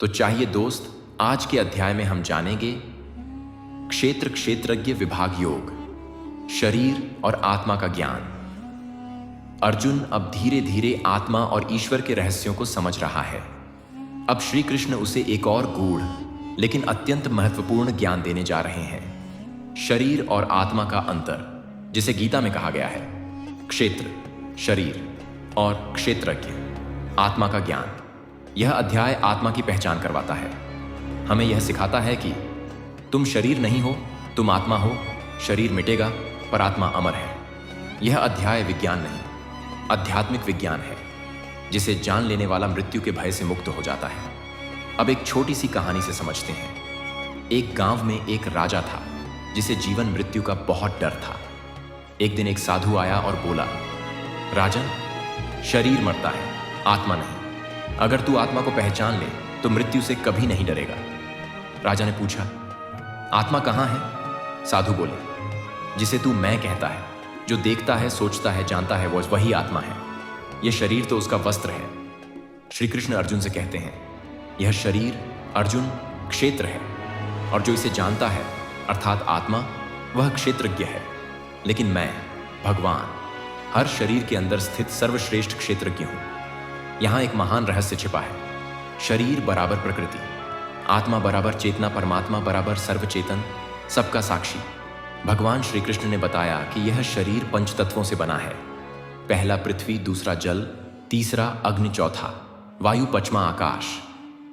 तो चाहिए दोस्त, आज के अध्याय में हम जानेंगे क्षेत्रज्ञ विभाग योग, शरीर और आत्मा का ज्ञान। अर्जुन अब धीरे धीरे आत्मा और ईश्वर के रहस्यों को समझ रहा है। अब श्री कृष्ण उसे एक और गूढ़ लेकिन अत्यंत महत्वपूर्ण ज्ञान देने जा रहे हैं। शरीर और आत्मा का अंतर, जिसे गीता में कहा गया है। क्षेत्र, शरीर और क्षेत्रज्ञ, आत्मा का ज्ञान। यह अध्याय आत्मा की पहचान करवाता है। हमें यह सिखाता है कि तुम शरीर नहीं हो, तुम आत्मा हो। शरीर मिटेगा पर आत्मा अमर है। यह अध्याय विज्ञान नहीं, आध्यात्मिक विज्ञान है, जिसे जान लेने वाला मृत्यु के भय से मुक्त हो जाता है। अब एक छोटी सी कहानी से समझते हैं। एक गांव में एक राजा था जिसे जीवन मृत्यु का बहुत डर था। एक दिन एक साधु आया और बोला, राजन, शरीर मरता है, आत्मा नहीं। अगर तू आत्मा को पहचान ले तो मृत्यु से कभी नहीं डरेगा। राजा ने पूछा, आत्मा कहाँ है? साधु बोले, जिसे तू मैं कहता है, जो देखता है, सोचता है, जानता है, वही आत्मा है। यह शरीर तो उसका वस्त्र है। श्री कृष्ण अर्जुन से कहते हैं, यह शरीर अर्जुन क्षेत्र है, और जो इसे जानता है अर्थात आत्मा, वह क्षेत्रज्ञ है। लेकिन मैं भगवान हर शरीर के अंदर स्थित सर्वश्रेष्ठ क्षेत्रज्ञ हूं। यहां एक महान रहस्य छिपा है। शरीर बराबर प्रकृति, आत्मा बराबर चेतना, परमात्मा बराबर सर्वचेतन, सबका साक्षी। भगवान श्री कृष्ण ने बताया कि यह शरीर पंचतत्वों से बना है। पहला पृथ्वी, दूसरा जल, तीसरा अग्नि, चौथा वायु, पांचवां आकाश।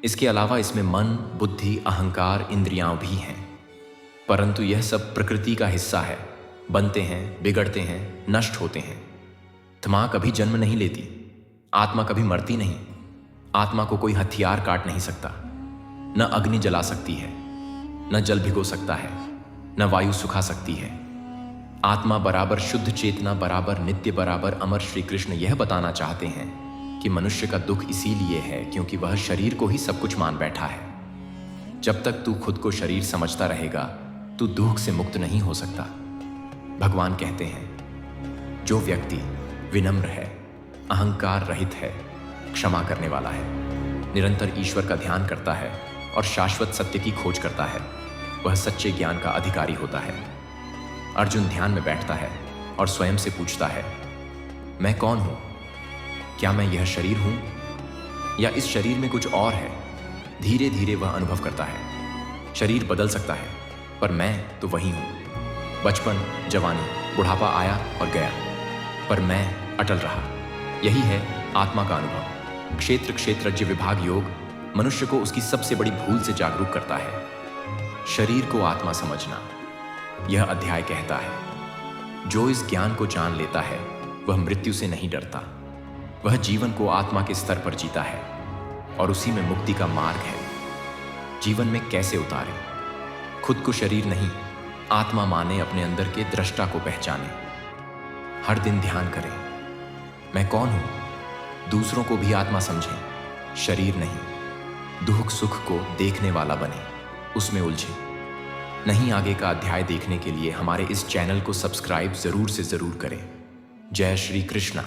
इसके अलावा इसमें मन, बुद्धि, अहंकार, इंद्रियां भी हैं। परंतु यह सब प्रकृति का हिस्सा है। बनते हैं, बिगड़ते हैं, नष्ट होते हैं। आत्मा कभी जन्म नहीं लेती, आत्मा कभी मरती नहीं। आत्मा को कोई हथियार काट नहीं सकता। न अग्नि जला सकती है, न जल भिगो सकता है, न वायु सुखा सकती है। आत्मा बराबर शुद्ध चेतना, बराबर नित्य, बराबर अमर। श्री कृष्ण यह बताना चाहते हैं कि मनुष्य का दुख इसीलिए है क्योंकि वह शरीर को ही सब कुछ मान बैठा है। जब तक तू खुद को शरीर समझता रहेगा, तू दुख से मुक्त नहीं हो सकता। भगवान कहते हैं, जो व्यक्ति विनम्र है, अहंकार रहित है, क्षमा करने वाला है, निरंतर ईश्वर का ध्यान करता है और शाश्वत सत्य की खोज करता है, वह सच्चे ज्ञान का अधिकारी होता है। अर्जुन ध्यान में बैठता है और स्वयं से पूछता है, मैं कौन हूं? क्या मैं यह शरीर हूं या इस शरीर में कुछ और है? धीरे धीरे वह अनुभव करता है, शरीर बदल सकता है पर मैं तो वही हूं। बचपन, जवानी, बुढ़ापा आया और गया, पर मैं अटल रहा। यही है आत्मा का अनुभव। क्षेत्रज्ञ विभाग योग मनुष्य को उसकी सबसे बड़ी भूल से जागरूक करता है, शरीर को आत्मा समझना। यह अध्याय कहता है, जो इस ज्ञान को जान लेता है वह मृत्यु से नहीं डरता। वह जीवन को आत्मा के स्तर पर जीता है और उसी में मुक्ति का मार्ग है। जीवन में कैसे उतारे? खुद को शरीर नहीं, आत्मा माने, अपने अंदर के दृष्टा को पहचाने। हर दिन ध्यान करें, मैं कौन हूं? दूसरों को भी आत्मा समझें, शरीर नहीं। दुख सुख को देखने वाला बने, उसमें उलझे नहीं। आगे का अध्याय देखने के लिए हमारे इस चैनल को सब्सक्राइब जरूर से जरूर करें। जय श्री कृष्णा।